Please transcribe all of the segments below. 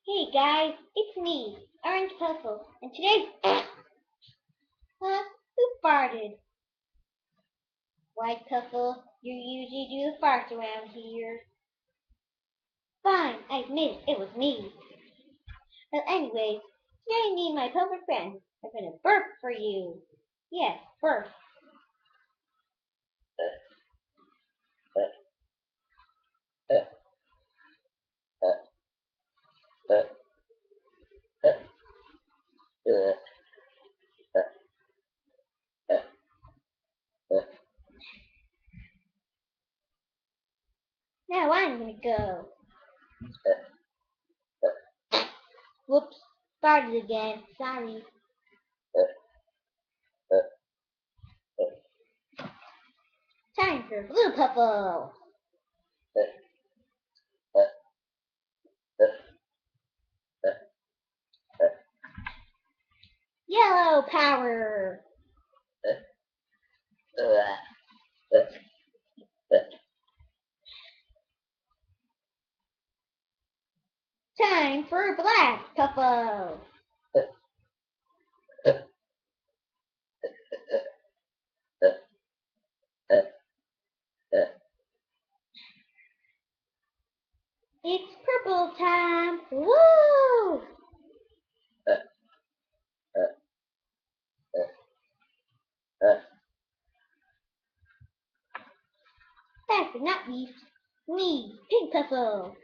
Hey guys, it's me, Orange Puffles, and today, who farted? White Puffle, you usually do the farts around here. Fine, I admit it was me. Well, anyways, today me and my puppet friends are gonna burp for you. Yes, burp. Now I'm gonna go. Whoops, farted again. Sorry. Time for Blue Puffle. Yellow Power. Time for Black Puffle. It's purple time. Woo! Last but not least, me, Pink Puffle.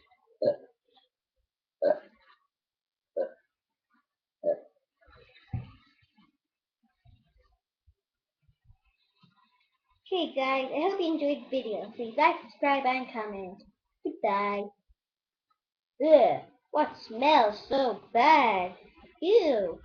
Okay guys, I hope you enjoyed the video. Please like, subscribe, and comment. Goodbye. Ugh, what smells so bad? Ew.